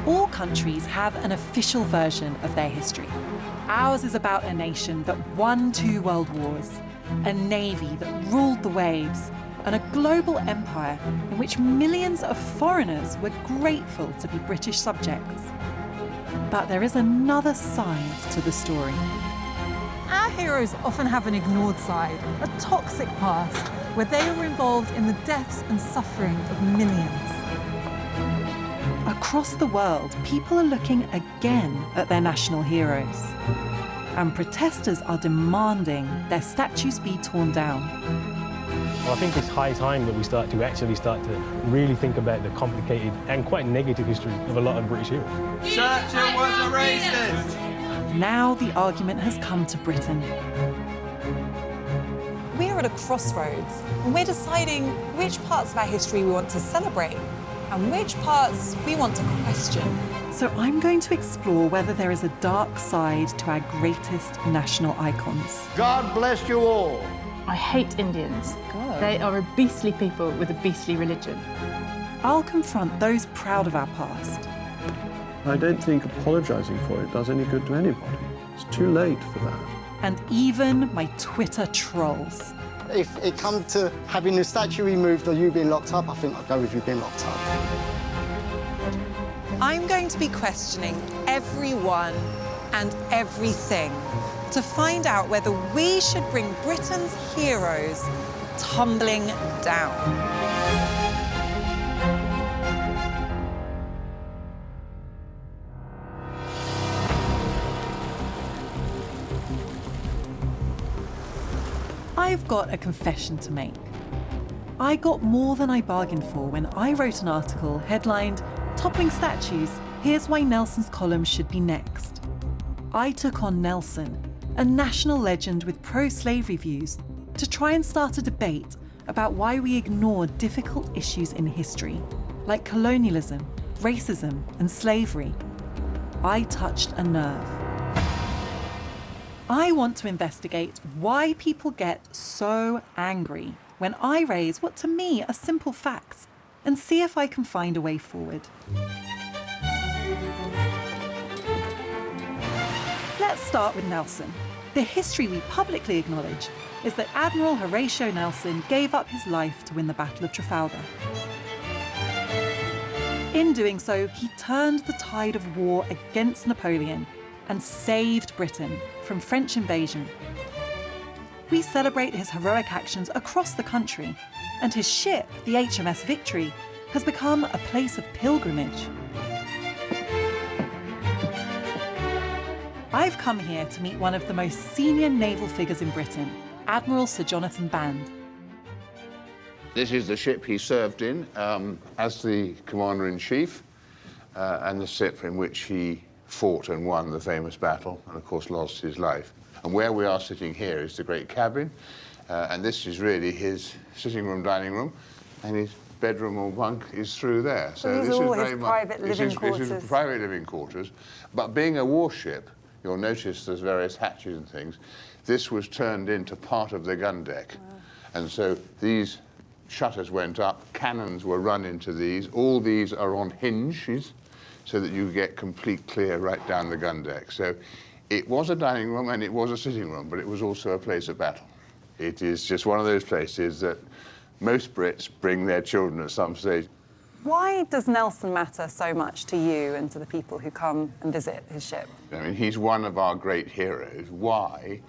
All countries have an official version of their history. Ours is about a nation that won 2 world wars, a navy that ruled the waves, and a global empire in which millions of foreigners were grateful to be British subjects. But there is another side to the story. Our heroes often have an ignored side, a toxic past, where they were involved in the deaths and suffering of millions. Across the world, people are looking again at their national heroes. And protesters are demanding their statues be torn down. Well, I think it's high time that we start to really think about the complicated and quite negative history of a lot of British heroes. Churchill was a racist! Now the argument has come to Britain. We are at a crossroads, and we're deciding which parts of our history we want to celebrate and which parts we want to question. So I'm going to explore whether there is a dark side to our greatest national icons. God bless you all. I hate Indians. Good. They are a beastly people with a beastly religion. I'll confront those proud of our past. I don't think apologising for it does any good to anybody. It's too late for that. And even my Twitter trolls. If it comes to having the statue removed or you being locked up, I think I'll go with you being locked up. I'm going to be questioning everyone and everything to find out whether we should bring Britain's heroes tumbling down. I've got a confession to make. I got more than I bargained for when I wrote an article headlined, "Toppling Statues, Here's Why Nelson's Column Should Be Next." I took on Nelson, a national legend with pro-slavery views, to try and start a debate about why we ignore difficult issues in history, like colonialism, racism, and slavery. I touched a nerve. I want to investigate why people get so angry when I raise what to me are simple facts, and see if I can find a way forward. Let's start with Nelson. The history we publicly acknowledge is that Admiral Horatio Nelson gave up his life to win the Battle of Trafalgar. In doing so, he turned the tide of war against Napoleon and saved Britain from French invasion. We celebrate his heroic actions across the country, and his ship, the HMS Victory, has become a place of pilgrimage. I've come here to meet one of the most senior naval figures in Britain, Admiral Sir Jonathan Band. This is the ship he served in as the Commander-in-Chief, and the ship in which he fought and won the famous battle, and of course lost his life. And where we are sitting here is the great cabin, and this is really his sitting room, dining room, and his bedroom or bunk is through there. So these are all his private living quarters. This is private living quarters, but being a warship, you'll notice there's various hatches and things. This was turned into part of the gun deck, and so these shutters went up, cannons were run into these. All these are on hinges, so that you get complete clear right down the gun deck. So it was a dining room and it was a sitting room, but it was also a place of battle. It is just one of those places that most Brits bring their children at some stage. Why does Nelson matter so much to you and to the people who come and visit his ship? I mean, he's one of our great heroes. Why?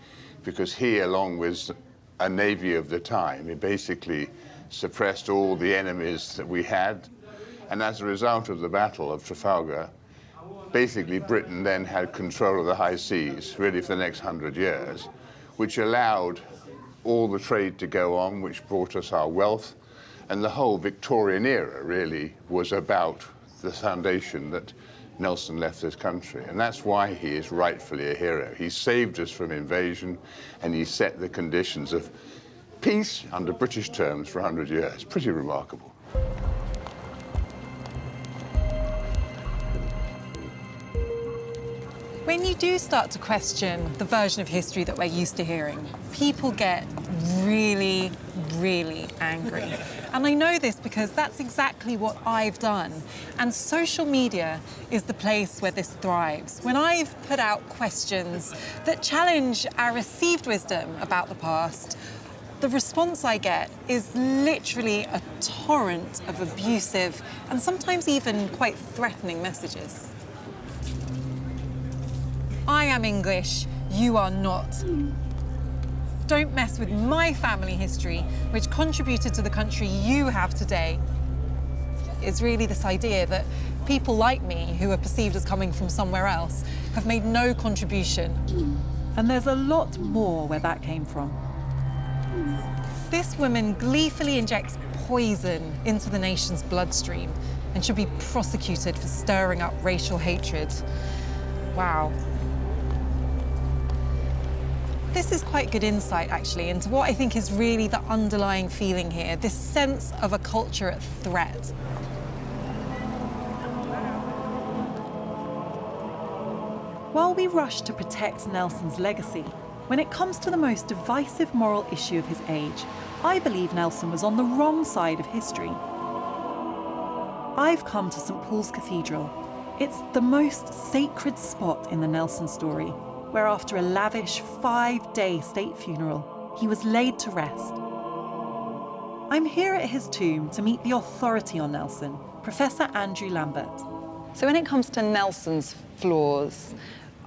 Because he, along with a navy of the time, he basically suppressed all the enemies that we had. And as a result of the Battle of Trafalgar, basically Britain then had control of the high seas, really for the next 100 years, which allowed all the trade to go on, which brought us our wealth. And the whole Victorian era really was about the foundation that Nelson left this country. And that's why he is rightfully a hero. He saved us from invasion, and he set the conditions of peace under British terms for 100 years. Pretty remarkable. When you do start to question the version of history that we're used to hearing, people get really, really angry. And I know this because that's exactly what I've done. And social media is the place where this thrives. When I've put out questions that challenge our received wisdom about the past, the response I get is literally a torrent of abusive and sometimes even quite threatening messages. I am English, you are not. Don't mess with my family history, which contributed to the country you have today. It's really this idea that people like me, who are perceived as coming from somewhere else, have made no contribution. And there's a lot more where that came from. This woman gleefully injects poison into the nation's bloodstream and should be prosecuted for stirring up racial hatred. Wow. This is quite good insight, actually, into what I think is really the underlying feeling here, this sense of a culture at threat. While we rush to protect Nelson's legacy, when it comes to the most divisive moral issue of his age, I believe Nelson was on the wrong side of history. I've come to St. Paul's Cathedral. It's the most sacred spot in the Nelson story, where after a lavish 5-day state funeral, he was laid to rest. I'm here at his tomb to meet the authority on Nelson, Professor Andrew Lambert. So when it comes to Nelson's flaws,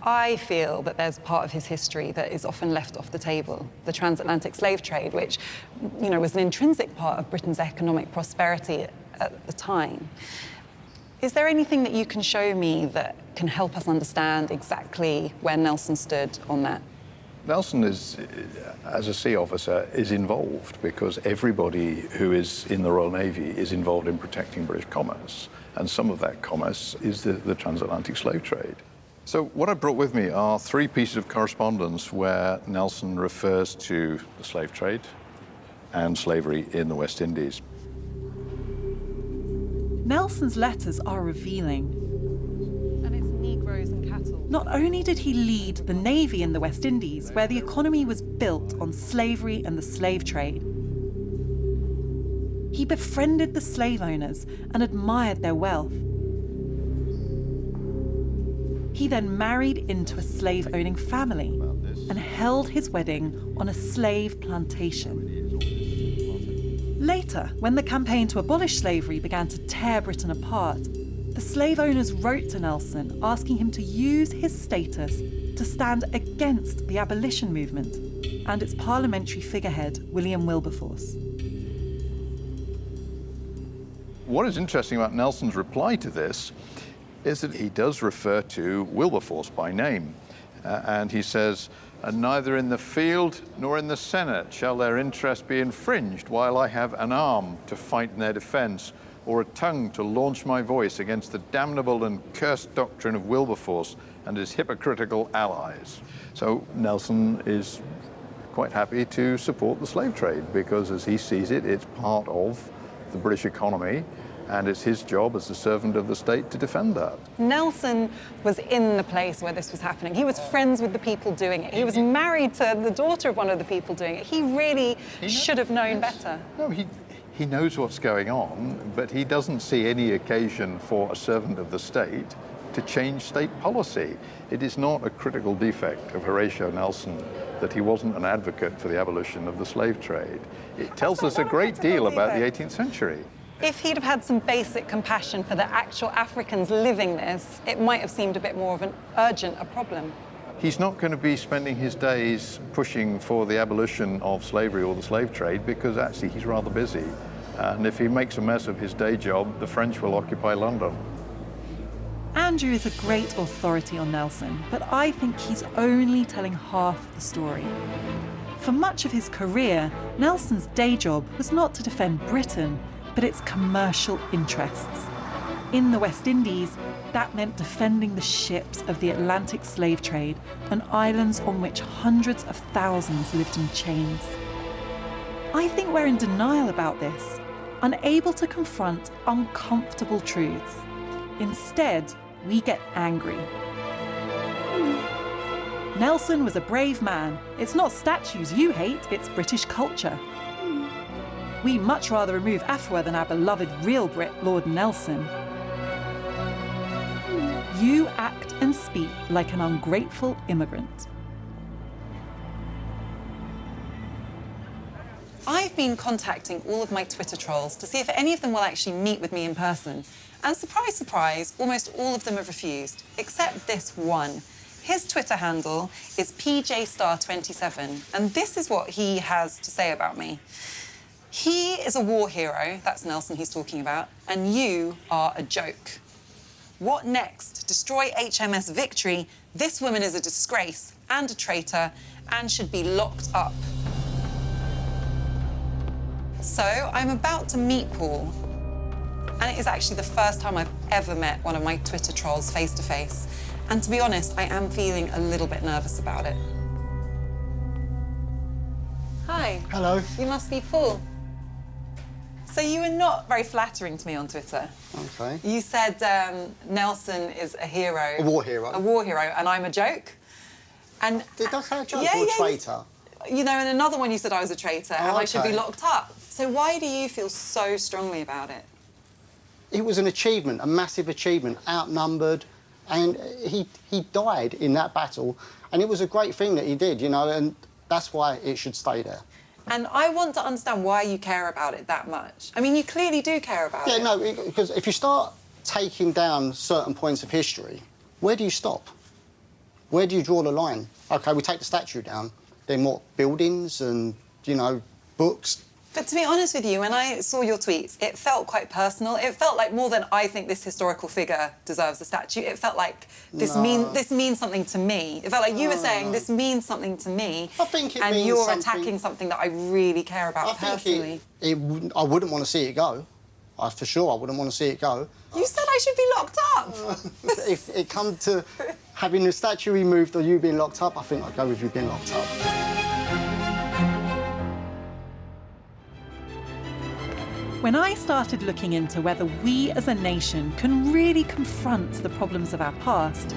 I feel that there's part of his history that is often left off the table. The transatlantic slave trade, which, was an intrinsic part of Britain's economic prosperity at the time. Is there anything that you can show me that can help us understand exactly where Nelson stood on that? Nelson is, as a sea officer, is involved because everybody who is in the Royal Navy is involved in protecting British commerce. And some of that commerce is the transatlantic slave trade. So what I brought with me are 3 pieces of correspondence where Nelson refers to the slave trade and slavery in the West Indies. Nelson's letters are revealing. And it's Negroes and cattle. Not only did he lead the Navy in the West Indies, where the economy was built on slavery and the slave trade, he befriended the slave owners and admired their wealth. He then married into a slave-owning family and held his wedding on a slave plantation. Later, when the campaign to abolish slavery began to tear Britain apart, the slave owners wrote to Nelson asking him to use his status to stand against the abolition movement and its parliamentary figurehead, William Wilberforce. What is interesting about Nelson's reply to this is that he does refer to Wilberforce by name. And he says, "And neither in the field nor in the Senate shall their interest be infringed while I have an arm to fight in their defense, or a tongue to launch my voice against the damnable and cursed doctrine of Wilberforce and his hypocritical allies." So Nelson is quite happy to support the slave trade because, as he sees it, it's part of the British economy, and it's his job as the servant of the state to defend that. Nelson was in the place where this was happening. He was friends with the people doing it. He was married to the daughter of one of the people doing it. He really should have known better. No, he knows what's going on, but he doesn't see any occasion for a servant of the state to change state policy. It is not a critical defect of Horatio Nelson that he wasn't an advocate for the abolition of the slave trade. It tells us a great deal about the 18th century. If he'd have had some basic compassion for the actual Africans living this, it might have seemed a bit more of an urgent problem. He's not going to be spending his days pushing for the abolition of slavery or the slave trade because actually he's rather busy. And if he makes a mess of his day job, the French will occupy London. Andrew is a great authority on Nelson, but I think he's only telling half the story. For much of his career, Nelson's day job was not to defend Britain, but its commercial interests. In the West Indies, that meant defending the ships of the Atlantic slave trade and islands on which hundreds of thousands lived in chains. I think we're in denial about this, unable to confront uncomfortable truths. Instead, we get angry. Nelson was a brave man. It's not statues you hate, it's British culture. We much rather remove Afua than our beloved real Brit, Lord Nelson. You act and speak like an ungrateful immigrant. I've been contacting all of my Twitter trolls to see if any of them will actually meet with me in person. And surprise, surprise, almost all of them have refused, except this one. His Twitter handle is PJStar27, and this is what he has to say about me. He is a war hero, that's Nelson he's talking about, and you are a joke. What next? Destroy HMS Victory? This woman is a disgrace and a traitor and should be locked up. So I'm about to meet Paul, and it is actually the first time I've ever met one of my Twitter trolls face to face. And to be honest, I am feeling a little bit nervous about it. Hi. Hello. You must be Paul. So you were not very flattering to me on Twitter. Okay. You said Nelson is a hero. A war hero. A war hero, and I'm a joke. And Did I say a joke yeah, or a yeah, traitor? You know, in another one you said I was a traitor and I should be okay. locked up. So why do you feel so strongly about it? It was an achievement, a massive achievement, outnumbered, and he died in that battle, and it was a great thing that he did, you know, and that's why it should stay there. And I want to understand why you care about it that much. I mean, you clearly do care about it. Yeah, no, because if you start taking down certain points of history, where do you stop? Where do you draw the line? OK, we take the statue down, then what, buildings and, you know, books? But to be honest with you, when I saw your tweets, it felt quite personal. It felt like more than I think this historical figure deserves a statue. It felt like this means something to me. It felt like you were saying this means something to me. I think it and means you're something... attacking something that I really care about personally. I wouldn't want to see it go. For sure, I wouldn't want to see it go. You said I should be locked up. If it comes to having the statue removed or you being locked up, I think I'd go with you being locked up. When I started looking into whether we as a nation can really confront the problems of our past,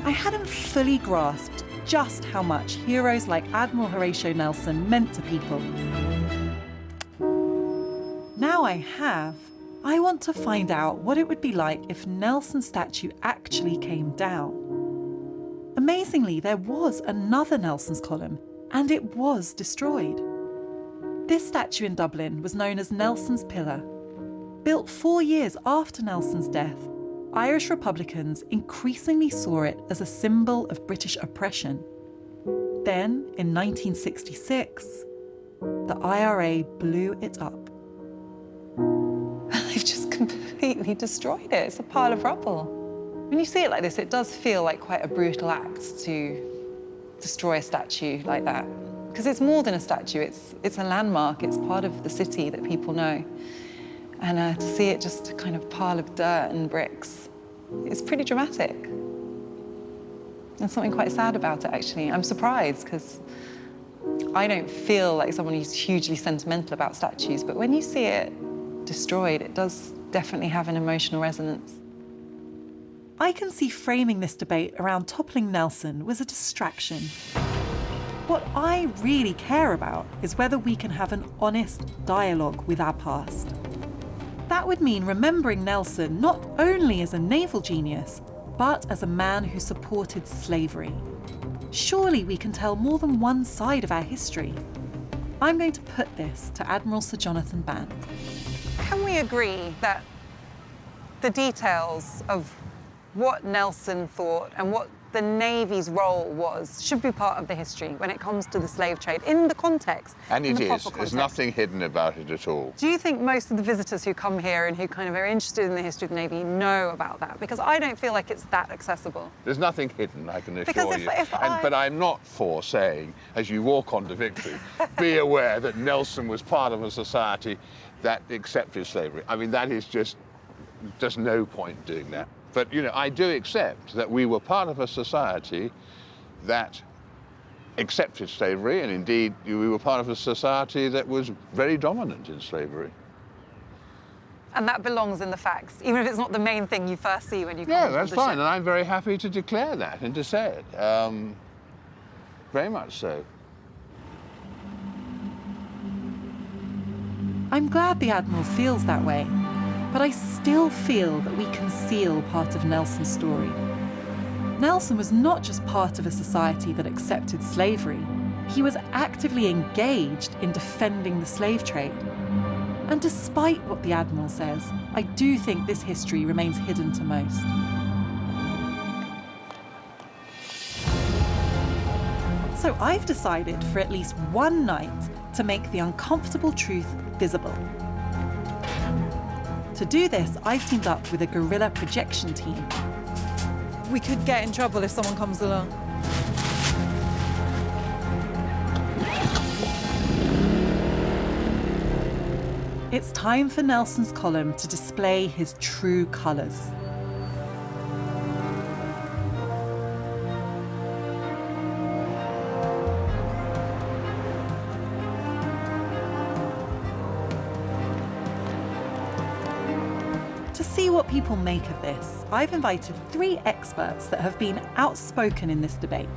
I hadn't fully grasped just how much heroes like Admiral Horatio Nelson meant to people. Now I have, I want to find out what it would be like if Nelson's statue actually came down. Amazingly, there was another Nelson's column, and it was destroyed. This statue in Dublin was known as Nelson's Pillar. Built 4 years after Nelson's death, Irish Republicans increasingly saw it as a symbol of British oppression. Then, in 1966, the IRA blew it up. They've just completely destroyed it. It's a pile of rubble. When you see it like this, it does feel like quite a brutal act to destroy a statue like that. Because it's more than a statue, it's a landmark, it's part of the city that people know. And to see it just a kind of pile of dirt and bricks, it's pretty dramatic. There's something quite sad about it, actually. I'm surprised, because I don't feel like someone who's hugely sentimental about statues, but when you see it destroyed, it does definitely have an emotional resonance. I can see framing this debate around toppling Nelson was a distraction. What I really care about is whether we can have an honest dialogue with our past. That would mean remembering Nelson not only as a naval genius, but as a man who supported slavery. Surely we can tell more than one side of our history. I'm going to put this to Admiral Sir Jonathan Band. Can we agree that the details of what Nelson thought and what the Navy's role was should be part of the history when it comes to the slave trade, in the context, and in it the is. proper There's context? nothing hidden about it at all. Do you think most of the visitors who come here and who kind of are interested in the history of the Navy know about that? Because I don't feel like it's that accessible. There's nothing hidden, I can assure Because you. if But I'm not for saying, as you walk on to victory, be aware that Nelson was part of a society that accepted slavery. I mean, that is just no point doing that. But, you know, I do accept that we were part of a society that accepted slavery, and indeed we were part of a society that was very dominant in slavery. And that belongs in the facts, even if it's not the main thing you first see when you come Yeah, onto that's the fine, ship. and I'm very happy to declare that and to say it. Very much so. I'm glad the Admiral feels that way, but I still feel that we conceal part of Nelson's story. Nelson was not just part of a society that accepted slavery, he was actively engaged in defending the slave trade. And despite what the Admiral says, I do think this history remains hidden to most. So I've decided for at least one night to make the uncomfortable truth visible. To do this, I've teamed up with a guerrilla projection team. We could get in trouble if someone comes along. It's time for Nelson's column to display his true colours. To see what people make of this, I've invited 3 experts that have been outspoken in this debate.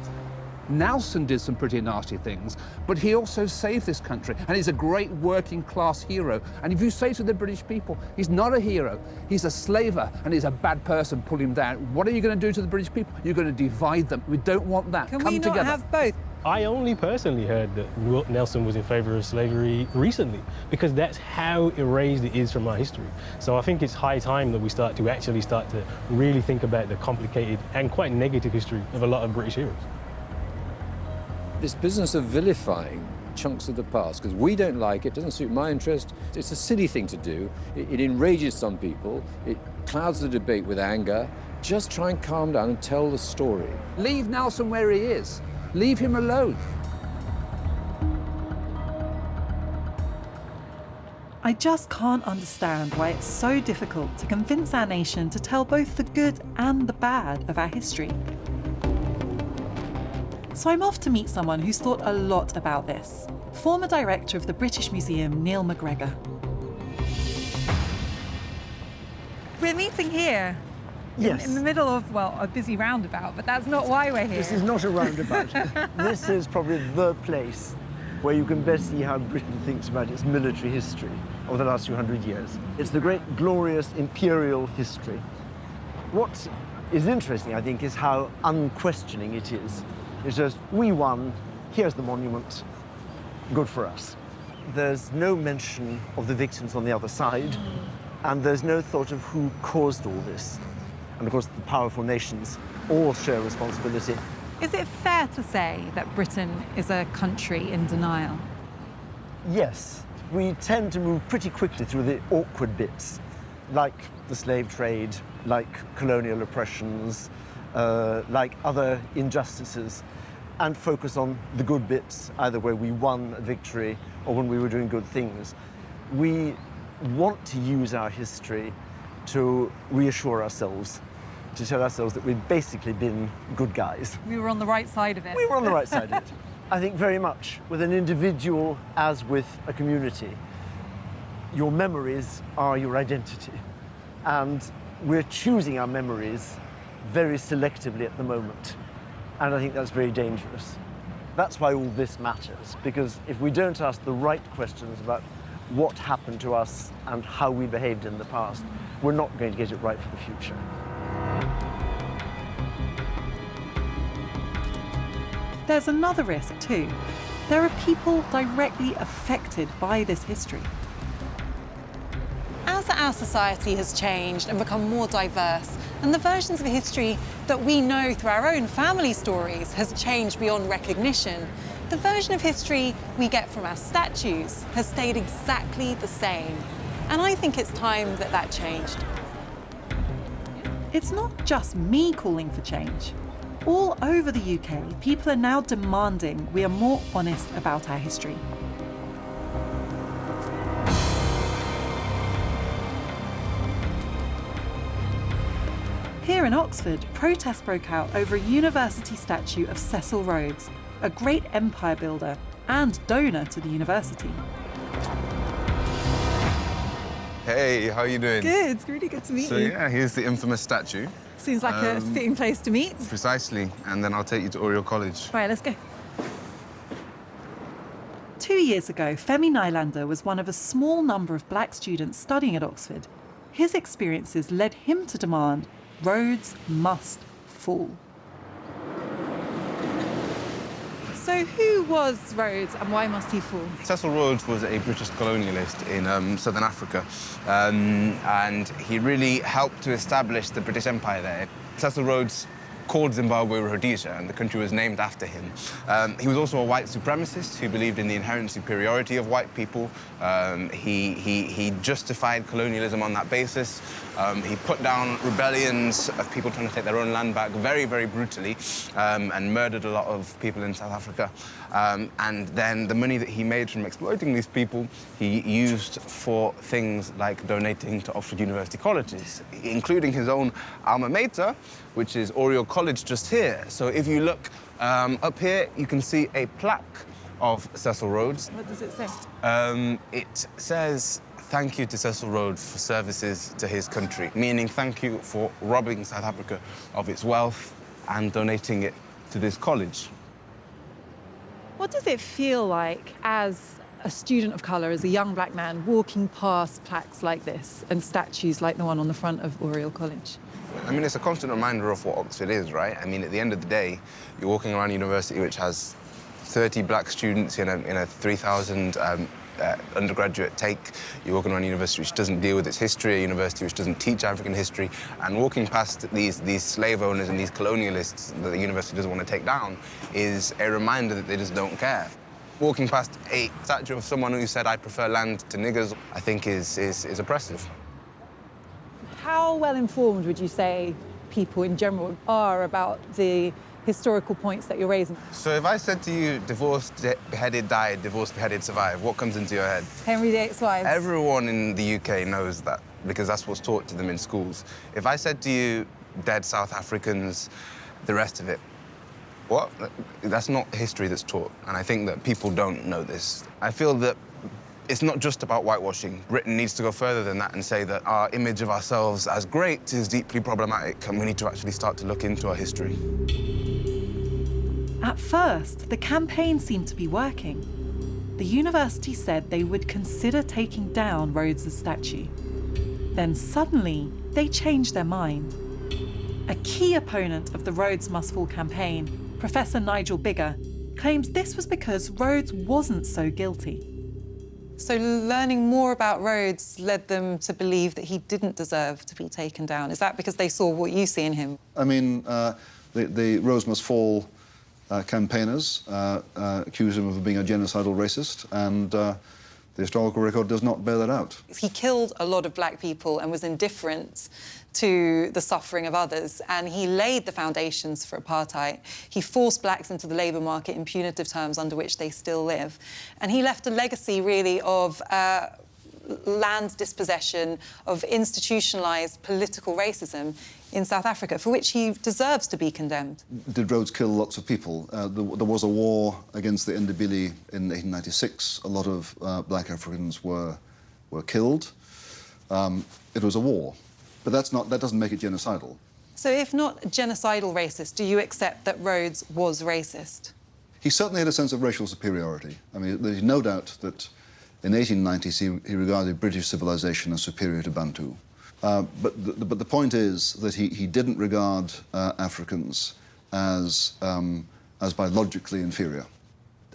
Nelson did some pretty nasty things, but he also saved this country, and he's a great working-class hero. And if you say to the British people, he's not a hero, he's a slaver, and he's a bad person, pull him down, what are you going to do to the British people? You're going to divide them. We don't want that. Can Come we not together. have both? I only personally heard that Nelson was in favour of slavery recently, because that's how erased it is from our history. So I think it's high time that we start to really think about the complicated and quite negative history of a lot of British heroes. This business of vilifying chunks of the past, because we don't like it, doesn't suit my interest, it's a silly thing to do. It enrages some people, it clouds the debate with anger. Just try and calm down and tell the story. Leave Nelson where he is. Leave him alone. I just can't understand why it's so difficult to convince our nation to tell both the good and the bad of our history. So I'm off to meet someone who's thought a lot about this. Former director of the British Museum, Neil McGregor. We're meeting here. Yes. In the middle of, well, a busy roundabout, but that's not why we're here. This is not a roundabout. This is probably the place where you can best see how Britain thinks about its military history over the last 200 years. It's the great, glorious imperial history. What is interesting, I think, is how unquestioning it is. It's just, we won, here's the monument, good for us. There's no mention of the victims on the other side, and there's no thought of who caused all this. And of course, the powerful nations all share responsibility. Is it fair to say that Britain is a country in denial? Yes, we tend to move pretty quickly through the awkward bits, like the slave trade, like colonial oppressions, like other injustices, and focus on the good bits, either where we won a victory or when we were doing good things. We want to use our history to reassure ourselves, to tell ourselves that we've basically been good guys. We were on the right side of it. We were on the right side of it. I think very much, with an individual as with a community, your memories are your identity. And we're choosing our memories very selectively at the moment. And I think that's very dangerous. That's why all this matters, because if we don't ask the right questions about what happened to us and how we behaved in the past, we're not going to get it right for the future. There's another risk too. There are people directly affected by this history. As our society has changed and become more diverse, and the versions of history that we know through our own family stories has changed beyond recognition, the version of history we get from our statues has stayed exactly the same. And I think it's time that that changed. It's not just me calling for change. All over the UK, people are now demanding we are more honest about our history. Here in Oxford, protests broke out over a university statue of Cecil Rhodes, a great empire builder and donor to the university. Hey, how are you doing? Good, it's really good to meet you. So yeah, here's the infamous statue. Seems like a fitting place to meet. Precisely, and then I'll take you to Oriel College. Right, let's go. 2 years ago, Femi Nylander was one of a small number of black students studying at Oxford. His experiences led him to demand Rhodes must fall. So who was Rhodes and why must he fall? Cecil Rhodes was a British colonialist in southern Africa, and he really helped to establish the British Empire there. Cecil Rhodes called Zimbabwe Rhodesia, and the country was named after him. He was also a white supremacist who believed in the inherent superiority of white people. He justified colonialism on that basis. He put down rebellions of people trying to take their own land back very, very brutally, and murdered a lot of people in South Africa. And then the money that he made from exploiting these people, he used for things like donating to Oxford University colleges, including his own alma mater, which is Oriel College just here. So if you look up here, you can see a plaque of Cecil Rhodes. What does it say? It says, "Thank you to Cecil Rhodes for services to his country," meaning thank you for robbing South Africa of its wealth and donating it to this college. What does it feel like as a student of colour, as a young black man, walking past plaques like this and statues like the one on the front of Oriel College? I mean, it's a constant reminder of what Oxford is, right? I mean, at the end of the day, you're walking around a university which has 30 black students in a 3,000 undergraduate take. You're walking around a university which doesn't deal with its history, a university which doesn't teach African history, and walking past these slave owners and these colonialists that the university doesn't want to take down is a reminder that they just don't care. Walking past a statue of someone who said, "I prefer land to niggers," I think is oppressive. How well informed would you say people in general are about the historical points that you're raising? So if I said to you, divorced, beheaded, died, divorced, beheaded, survived, what comes into your head? Henry VIII's wives. Everyone in the UK knows that because that's what's taught to them in schools. If I said to you, dead South Africans, the rest of it, what? That's not history that's taught, and I think that people don't know this. I feel that it's not just about whitewashing. Britain needs to go further than that and say that our image of ourselves as great is deeply problematic, and we need to actually start to look into our history. At first, the campaign seemed to be working. The university said they would consider taking down Rhodes' statue. Then suddenly, they changed their mind. A key opponent of the Rhodes Must Fall campaign, Professor Nigel Biggar, claims this was because Rhodes wasn't so guilty. So learning more about Rhodes led them to believe that he didn't deserve to be taken down. Is that because they saw what you see in him? I mean, the Rhodes Must Fall campaigners accuse him of being a genocidal racist, and the historical record does not bear that out. He killed a lot of black people and was indifferent to the suffering of others, and he laid the foundations for apartheid. He forced blacks into the labour market in punitive terms under which they still live. And he left a legacy, really, of land dispossession, of institutionalised political racism in South Africa, for which he deserves to be condemned. Did Rhodes kill lots of people? There was a war against the Ndebele in 1896. A lot of black Africans were killed. It was a war. But that doesn't make it genocidal. So if not genocidal racist, do you accept that Rhodes was racist? He certainly had a sense of racial superiority. I mean, there's no doubt that in the 1890s he regarded British civilization as superior to Bantu. But the point is that he didn't regard Africans as biologically inferior.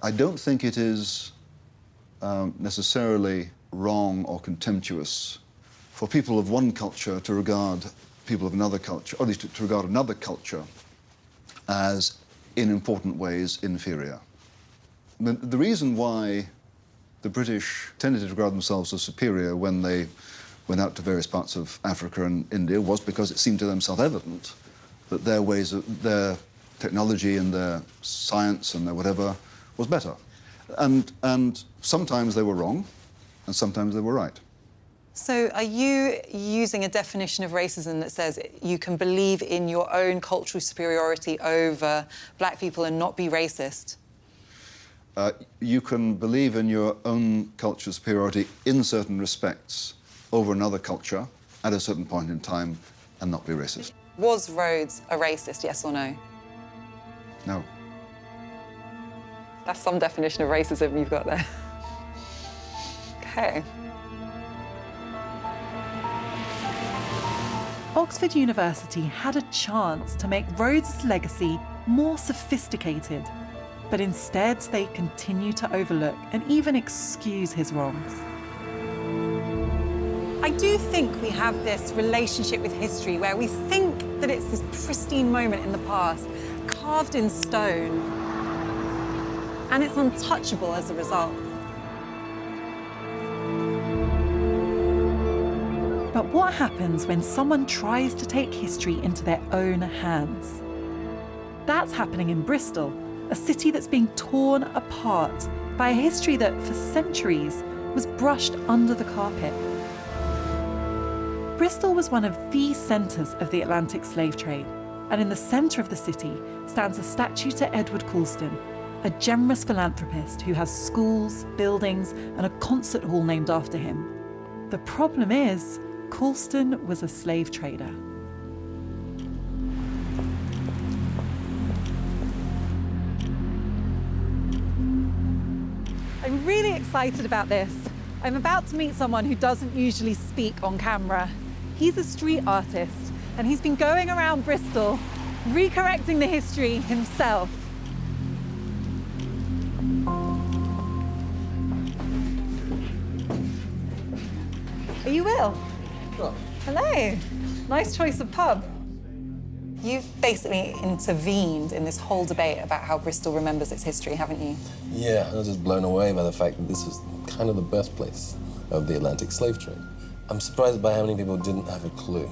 I don't think it is necessarily wrong or contemptuous for people of one culture to regard people of another culture, or at least to regard another culture as, in important ways, inferior. The reason why the British tended to regard themselves as superior when they went out to various parts of Africa and India was because it seemed to them self-evident that their ways of, their technology and their science and their whatever was better. And sometimes they were wrong, and sometimes they were right. So are you using a definition of racism that says you can believe in your own cultural superiority over black people and not be racist? You can believe in your own cultural superiority in certain respects over another culture at a certain point in time and not be racist. Was Rhodes a racist, yes or no? No. That's some definition of racism you've got there. Okay. Oxford University had a chance to make Rhodes' legacy more sophisticated, but instead they continue to overlook and even excuse his wrongs. I do think we have this relationship with history where we think that it's this pristine moment in the past, carved in stone, and it's untouchable as a result. But what happens when someone tries to take history into their own hands? That's happening in Bristol, a city that's being torn apart by a history that, for centuries, was brushed under the carpet. Bristol was one of the centres of the Atlantic slave trade, and in the centre of the city stands a statue to Edward Colston, a generous philanthropist who has schools, buildings, and a concert hall named after him. The problem is, Colston was a slave trader. I'm really excited about this. I'm about to meet someone who doesn't usually speak on camera. He's a street artist, and he's been going around Bristol, recorrecting the history himself. Are you Will? What? Hello. Nice choice of pub. You've basically intervened in this whole debate about how Bristol remembers its history, haven't you? Yeah, I was just blown away by the fact that this was kind of the birthplace of the Atlantic slave trade. I'm surprised by how many people didn't have a clue.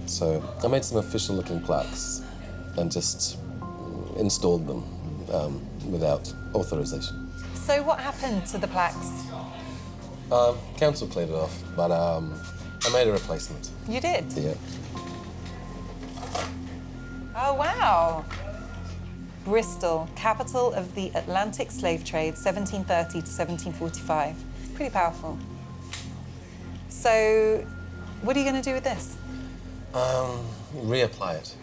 So I made some official-looking plaques and just installed them without authorization. So what happened to the plaques? Council cleared it off, but I made a replacement. You did? Yeah. Oh, wow. Bristol, capital of the Atlantic slave trade, 1730 to 1745. Pretty powerful. So, what are you going to do with this? Reapply it.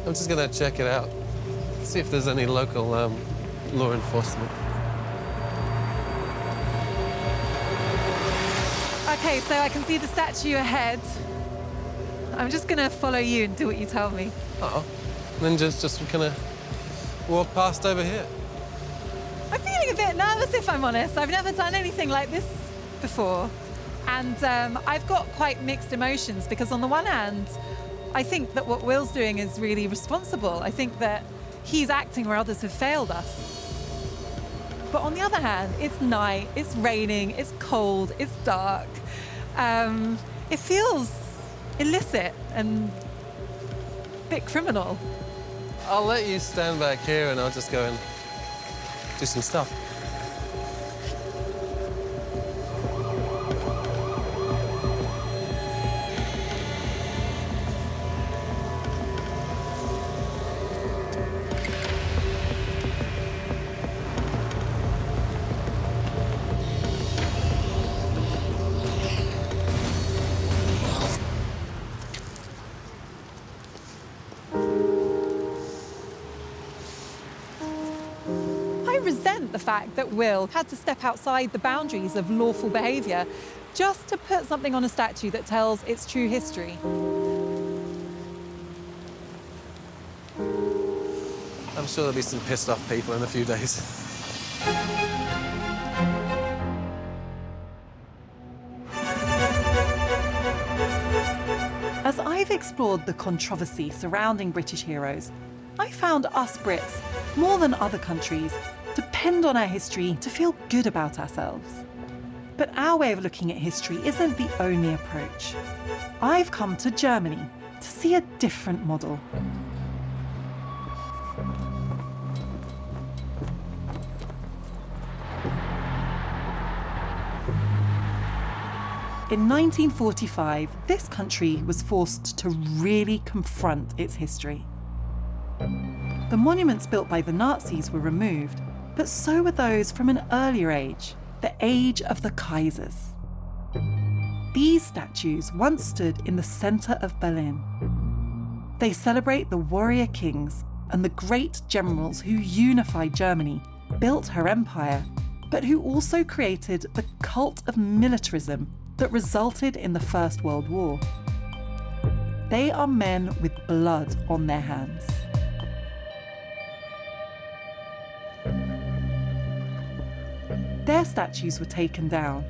I'm just going to check it out, see if there's any local law enforcement. Okay, so I can see the statue ahead. I'm just going to follow you and do what you tell me. Oh, and then just kind of walk past over here. I'm feeling a bit nervous, if I'm honest. I've never done anything like this before. And I've got quite mixed emotions because on the one hand, I think that what Will's doing is really responsible. I think that he's acting where others have failed us. But on the other hand, it's night, it's raining, it's cold, it's dark. It feels illicit and a bit criminal. I'll let you stand back here and I'll just go and do some stuff. The fact that Will had to step outside the boundaries of lawful behaviour just to put something on a statue that tells its true history. I'm sure there'll be some pissed off people in a few days. As I've explored the controversy surrounding British heroes, I found us Brits, more than other countries, depend on our history to feel good about ourselves. But our way of looking at history isn't the only approach. I've come to Germany to see a different model. In 1945, this country was forced to really confront its history. The monuments built by the Nazis were removed, but so were those from an earlier age, the age of the Kaisers. These statues once stood in the centre of Berlin. They celebrate the warrior kings and the great generals who unified Germany, built her empire, but who also created the cult of militarism that resulted in the First World War. They are men with blood on their hands. Their statues were taken down,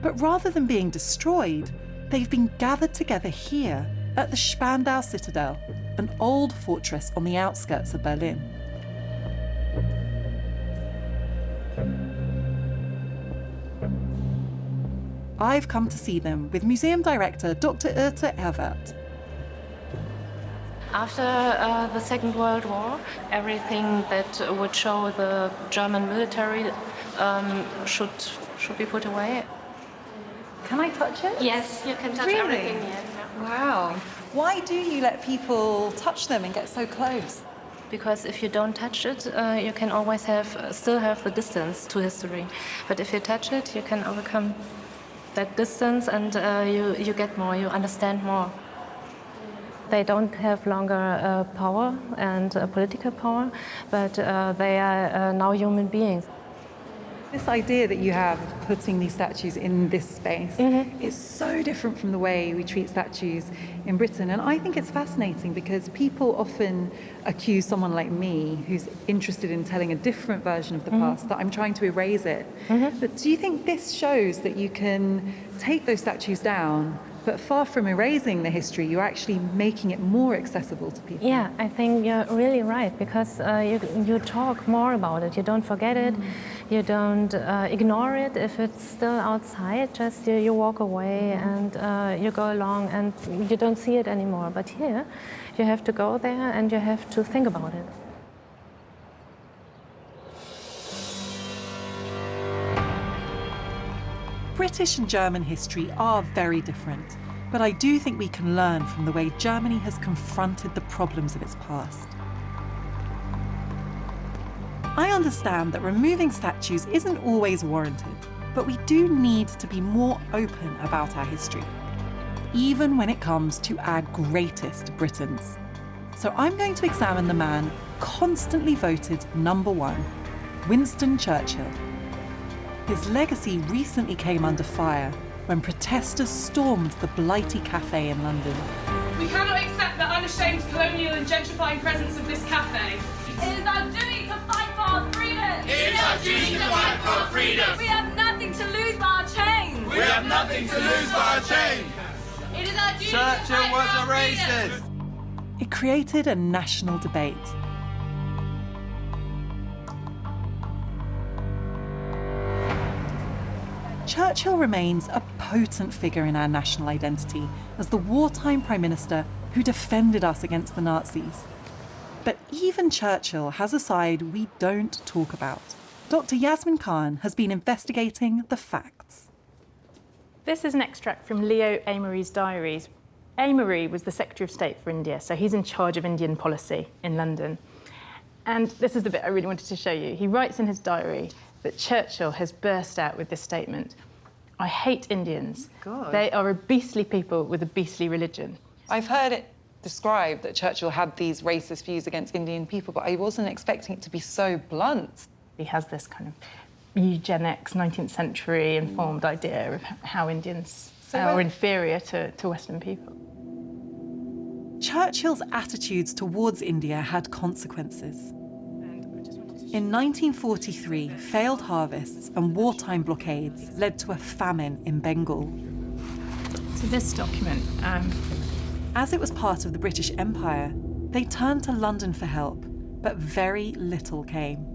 but rather than being destroyed, they've been gathered together here at the Spandau Citadel, an old fortress on the outskirts of Berlin. I've come to see them with museum director Dr. Ute Erwert. After the Second World War, everything that would show the German military should be put away. Can I touch it? Yes, you can touch Really? everything. Yeah. Wow. Why do you let people touch them and get so close? Because if you don't touch it, you can always still have the distance to history. But if you touch it, you can overcome that distance, and you get more, you understand more. They don't have longer power and political power, but they are now human beings. This idea that you have of putting these statues in this space is so different from the way we treat statues in Britain. And I think it's fascinating because people often accuse someone like me, who's interested in telling a different version of the past, that I'm trying to erase it. But do you think this shows that you can take those statues down, but far from erasing the history, you're actually making it more accessible to people? Yeah, I think you're really right, because you talk more about it. You don't forget it. You don't ignore it if it's still outside. Just you walk away and you go along and you don't see it anymore. But here, you have to go there and you have to think about it. British and German history are very different, but I do think we can learn from the way Germany has confronted the problems of its past. I understand that removing statues isn't always warranted, but we do need to be more open about our history, even when it comes to our greatest Britons. So I'm going to examine the man constantly voted #1, Winston Churchill. His legacy recently came under fire when protesters stormed the Blighty Cafe in London. We cannot accept the unashamed colonial and gentrifying presence of this cafe. It is our duty to fight for our freedom. It is our duty to fight for our freedom. We have nothing to lose by our chains. We have nothing to lose by our chains. It is our duty Churchill was a racist. It created a national debate. Churchill remains a potent figure in our national identity as the wartime Prime Minister who defended us against the Nazis. But even Churchill has a side we don't talk about. Dr. Yasmin Khan has been investigating the facts. This is an extract from Leo Amory's diaries. Amory was the Secretary of State for India, so he's in charge of Indian policy in London. And this is the bit I really wanted to show you. He writes in his diary that Churchill has burst out with this statement: "I hate Indians. God. They are a beastly people with a beastly religion." I've heard it described that Churchill had these racist views against Indian people, but I wasn't expecting it to be so blunt. He has this kind of eugenics, 19th century informed idea of how Indians are inferior to Western people. Churchill's attitudes towards India had consequences. In 1943, failed harvests and wartime blockades led to a famine in Bengal. So this document, As it was part of the British Empire, they turned to London for help, but very little came.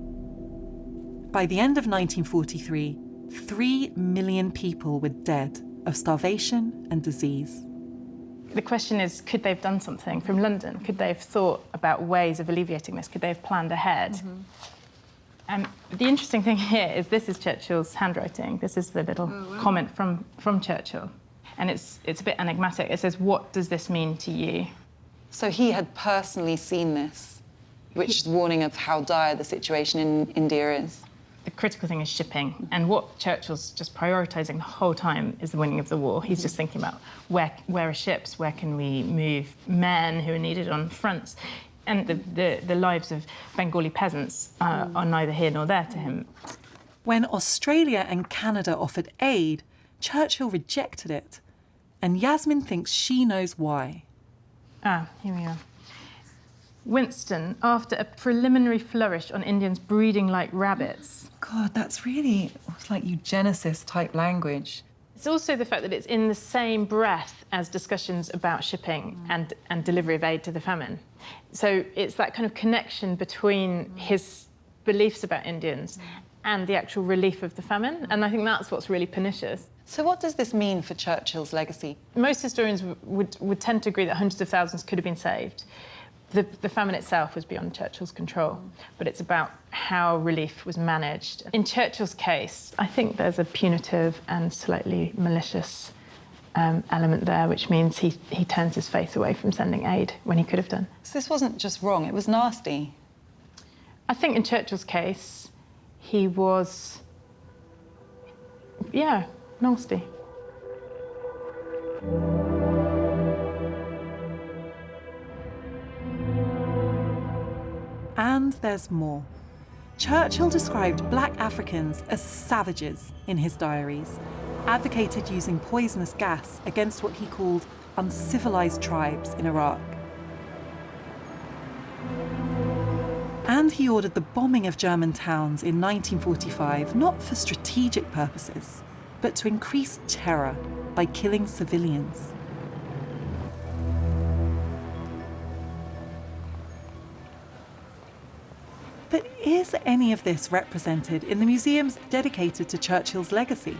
By the end of 1943, 3 million people were dead of starvation and disease. the question is, could they have done something from London? Could they have thought about ways of alleviating this? Could they have planned ahead? The interesting thing here is this is Churchill's handwriting. This is the little comment from Churchill. And it's a bit enigmatic. It says, "What does this mean to you?" So he had personally seen this, which is warning of how dire the situation in India is. The critical thing is shipping. And what Churchill's just prioritising the whole time is the winning of the war. He's just thinking about where are ships? Where can we move men who are needed on fronts? And the lives of Bengali peasants are neither here nor there to him. When Australia and Canada offered aid, Churchill rejected it. And Yasmin thinks she knows why. Here we are. Winston, after a preliminary flourish on Indians breeding like rabbits. God, that's really like eugenicist-type language. It's also the fact that it's in the same breath as discussions about shipping and delivery of aid to the famine. So it's that kind of connection between his beliefs about Indians and the actual relief of the famine, and I think that's what's really pernicious. So what does this mean for Churchill's legacy? Most historians would tend to agree that hundreds of thousands could have been saved. The famine itself was beyond Churchill's control, but it's about how relief was managed. In Churchill's case, I think there's a punitive and slightly malicious element there, which means he turns his face away from sending aid when he could have done. So this wasn't just wrong, it was nasty. I think in Churchill's case, he was, yeah, nasty. And there's more. Churchill described black Africans as savages in his diaries, advocated using poisonous gas against what he called uncivilized tribes in Iraq. And he ordered the bombing of German towns in 1945, not for strategic purposes, but to increase terror by killing civilians. But is any of this represented in the museums dedicated to Churchill's legacy?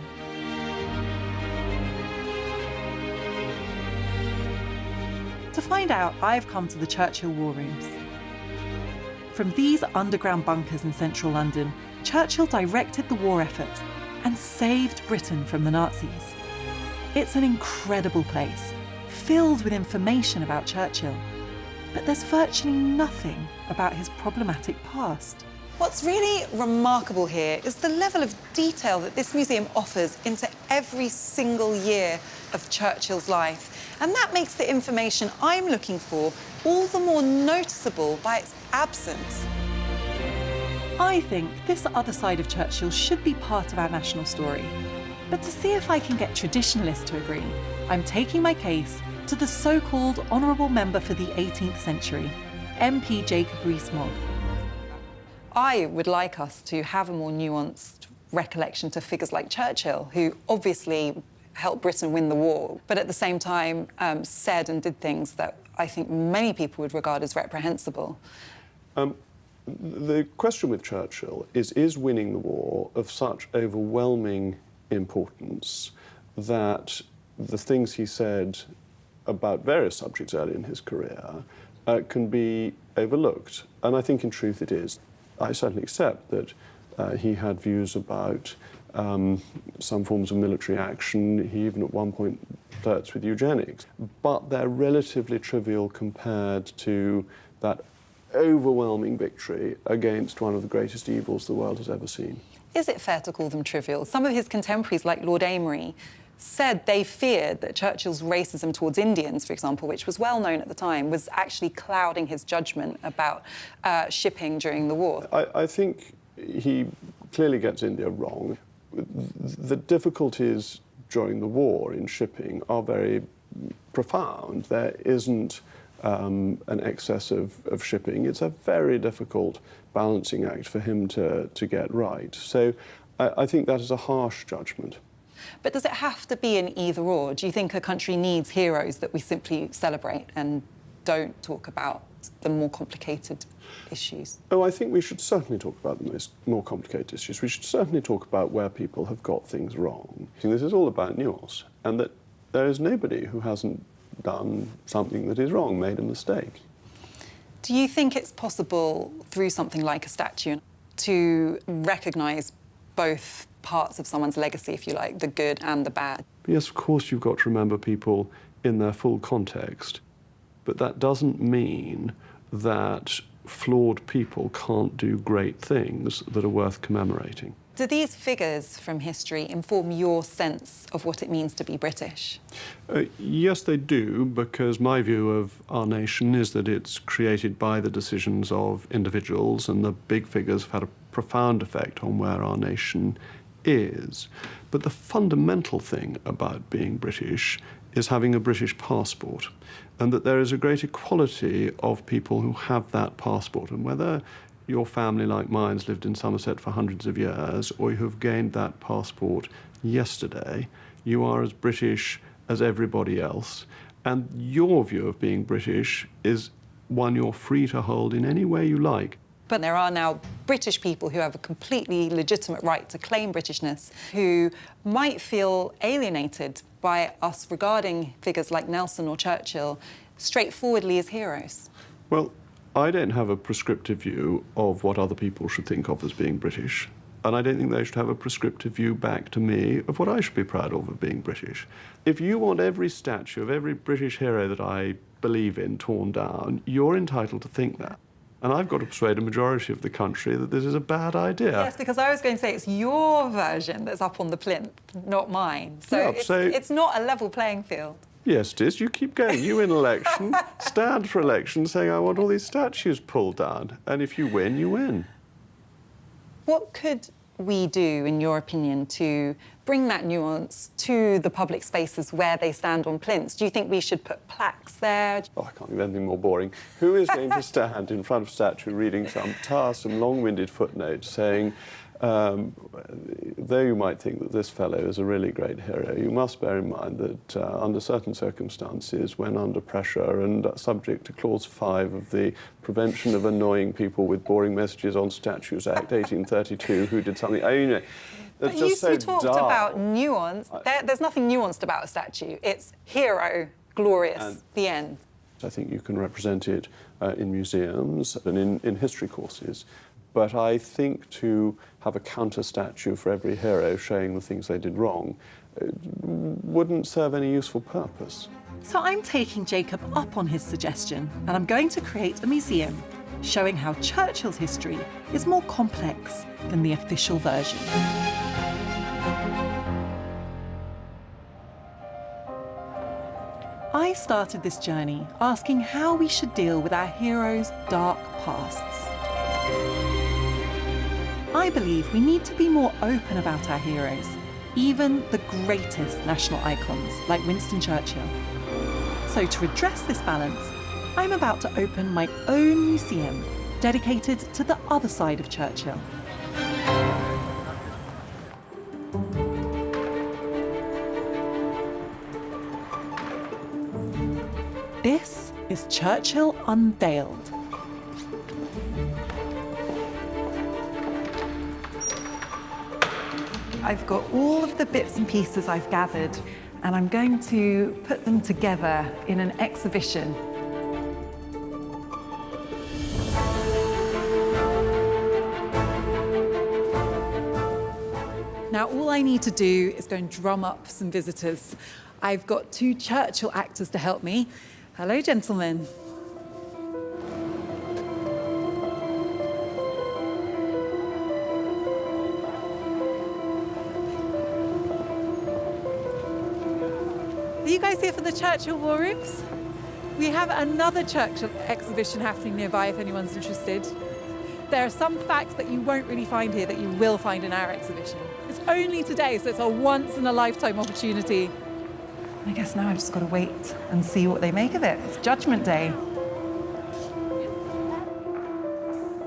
To find out, I've come to the Churchill War Rooms. From these underground bunkers in central London, Churchill directed the war effort and saved Britain from the Nazis. It's an incredible place, filled with information about Churchill. But there's virtually nothing about his problematic past. What's really remarkable here is the level of detail that this museum offers into every single year of Churchill's life. And that makes the information I'm looking for all the more noticeable by its absence. I think this other side of Churchill should be part of our national story. But to see if I can get traditionalists to agree, I'm taking my case to the so-called Honourable Member for the 18th Century, MP Jacob Rees-Mogg. I would like us to have a more nuanced recollection to figures like Churchill, who obviously helped Britain win the war, but at the same time said and did things that I think many people would regard as reprehensible. The question with Churchill is winning the war of such overwhelming importance that the things he said about various subjects early in his career can be overlooked. And I think in truth it is. I certainly accept that he had views about some forms of military action. He even at one point flirts with eugenics. But they're relatively trivial compared to that overwhelming victory against one of the greatest evils the world has ever seen. Is it fair to call them trivial? Some of his contemporaries, like Lord Amory, said they feared that Churchill's racism towards Indians, for example, which was well known at the time, was actually clouding his judgment about shipping during the war. I think he clearly gets India wrong. The difficulties during the war in shipping are very profound. There isn't an excess of shipping. It's a very difficult balancing act for him to get right. So I think that is a harsh judgment. But does it have to be an either-or? Do you think a country needs heroes that we simply celebrate and don't talk about the more complicated issues? Oh, I think we should certainly talk about the more complicated issues. We should certainly talk about where people have got things wrong. This is all about nuance, and that there is nobody who hasn't done something that is wrong, made a mistake. Do you think it's possible, through something like a statue, to recognise both parts of someone's legacy, if you like, the good and the bad? Yes, of course, you've got to remember people in their full context, but that doesn't mean that flawed people can't do great things that are worth commemorating. Do these figures from history inform your sense of what it means to be British? Yes, they do, because my view of our nation is that it's created by the decisions of individuals, and the big figures have had a profound effect on where our nation is. But the fundamental thing about being British is having a British passport, and that there is a great equality of people who have that passport, and whether your family, like mine's, lived in Somerset for hundreds of years, or you have gained that passport yesterday, you are as British as everybody else. And your view of being British is one you're free to hold in any way you like. But there are now British people who have a completely legitimate right to claim Britishness, who might feel alienated by us regarding figures like Nelson or Churchill straightforwardly as heroes. Well, I don't have a prescriptive view of what other people should think of as being British, and I don't think they should have a prescriptive view back to me of what I should be proud of being British. If you want every statue of every British hero that I believe in torn down, you're entitled to think that. And I've got to persuade a majority of the country that this is a bad idea. Yes, because I was going to say it's your version that's up on the plinth, not mine. So, Yeah, it's not a level playing field. Yes, it is. You keep going. You win election, stand for election, saying, I want all these statues pulled down. And if you win, you win. What could we do, in your opinion, to bring that nuance to the public spaces where they stand on plinths? Do you think we should put plaques there? Oh, I can't think of anything more boring. Who is going to stand in front of a statue reading some tiresome, long-winded footnote saying, though you might think that this fellow is a really great hero, you must bear in mind that under certain circumstances, when under pressure and subject to Clause 5 of the Prevention of Annoying People with Boring Messages on Statues Act 1832, who did something... you know, but you talked about nuance. There's nothing nuanced about a statue. It's hero, glorious, and the end. I think you can represent it in museums and in history courses. But I think to have a counter-statue for every hero showing the things they did wrong wouldn't serve any useful purpose. So I'm taking Jacob up on his suggestion, and I'm going to create a museum showing how Churchill's history is more complex than the official version. I started this journey asking how we should deal with our heroes' dark pasts. I believe we need to be more open about our heroes, even the greatest national icons like Winston Churchill. So to address this balance, I'm about to open my own museum dedicated to the other side of Churchill. This is Churchill Unveiled. I've got all of the bits and pieces I've gathered, and I'm going to put them together in an exhibition. Now, all I need to do is go and drum up some visitors. I've got 2 Churchill actors to help me. Hello, gentlemen. Are you guys here for the Churchill War Rooms? We have another Churchill exhibition happening nearby if anyone's interested. There are some facts that you won't really find here that you will find in our exhibition. It's only today, so it's a once-in-a-lifetime opportunity. I guess now I've just got to wait and see what they make of it. It's Judgment Day.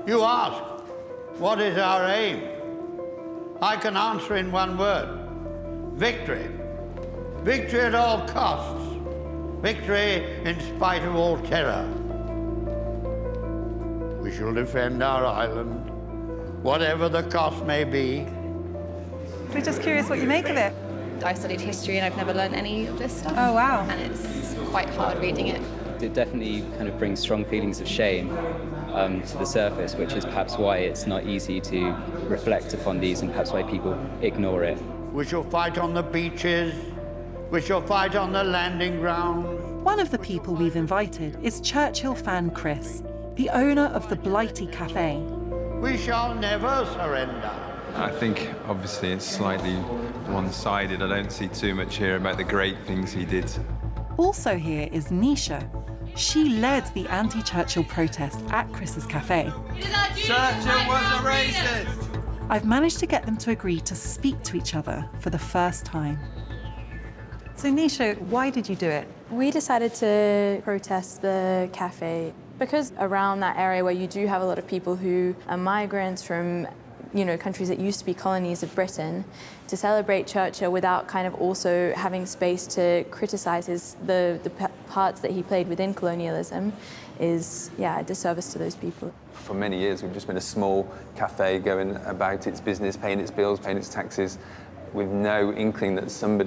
You ask, what is our aim? I can answer in one word: victory. Victory at all costs. Victory in spite of all terror. We shall defend our island, whatever the cost may be. We're just curious what you make of it. I studied history and I've never learned any of this stuff. Oh, wow. And it's quite hard reading it. It definitely kind of brings strong feelings of shame to the surface, which is perhaps why it's not easy to reflect upon these and perhaps why people ignore it. We shall fight on the beaches. We shall fight on the landing grounds. One of the people we've invited is Churchill fan Chris, the owner of the Blighty Cafe. We shall never surrender. I think, obviously, it's slightly one-sided. I don't see too much here about the great things he did. Also here is Nisha. She led the anti-Churchill protest at Chris's cafe. Churchill was a racist! I've managed to get them to agree to speak to each other for the first time. So Nisha, why did you do it? We decided to protest the cafe because around that area where you do have a lot of people who are migrants from countries that used to be colonies of Britain, to celebrate Churchill without kind of also having space to criticise the parts that he played within colonialism is, a disservice to those people. For many years, we've just been a small cafe going about its business, paying its bills, paying its taxes, with no inkling that some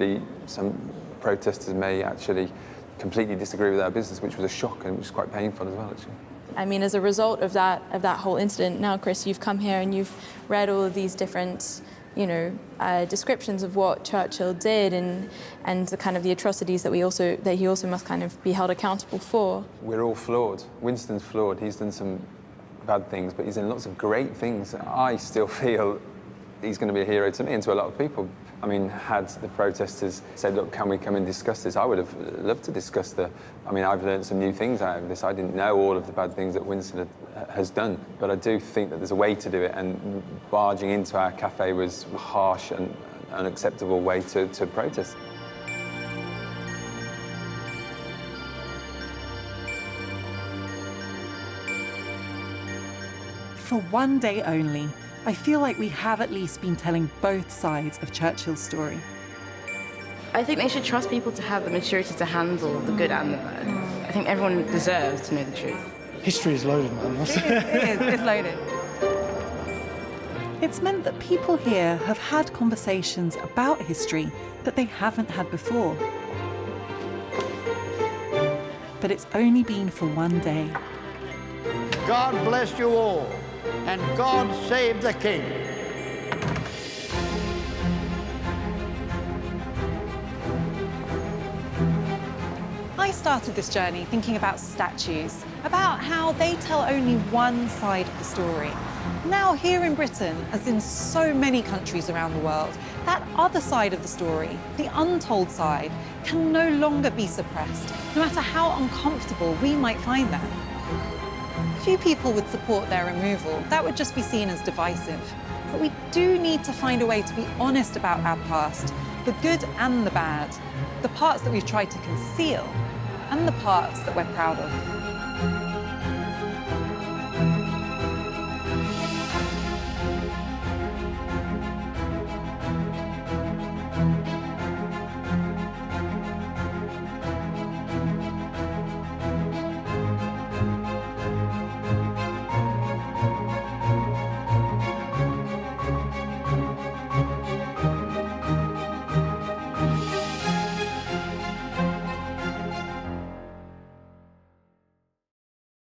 protesters may actually completely disagree with our business, which was a shock and which was quite painful as well, actually. I mean, as a result of that whole incident, now, Chris, you've come here and you've read all of these different, descriptions of what Churchill did and the kind of the atrocities that he also must kind of be held accountable for. We're all flawed. Winston's flawed. He's done some bad things, but he's done lots of great things. I still feel he's going to be a hero to me and to a lot of people. I mean, had the protesters said, look, can we come and discuss this? I would have loved to discuss I've learned some new things out of this. I didn't know all of the bad things that Winston has done, but I do think that there's a way to do it, and barging into our cafe was a harsh and unacceptable way to protest. For one day only, I feel like we have at least been telling both sides of Churchill's story. I think they should trust people to have the maturity to handle the good and the bad. I think everyone deserves to know the truth. History is loaded, man. It is. It's loaded. It's meant that people here have had conversations about history that they haven't had before. But it's only been for one day. God bless you all, and God save the King. I started this journey thinking about statues, about how they tell only one side of the story. Now here in Britain, as in so many countries around the world, that other side of the story, the untold side, can no longer be suppressed, no matter how uncomfortable we might find that. Few people would support their removal. That would just be seen as divisive. But we do need to find a way to be honest about our past, the good and the bad, the parts that we've tried to conceal, and the parts that we're proud of.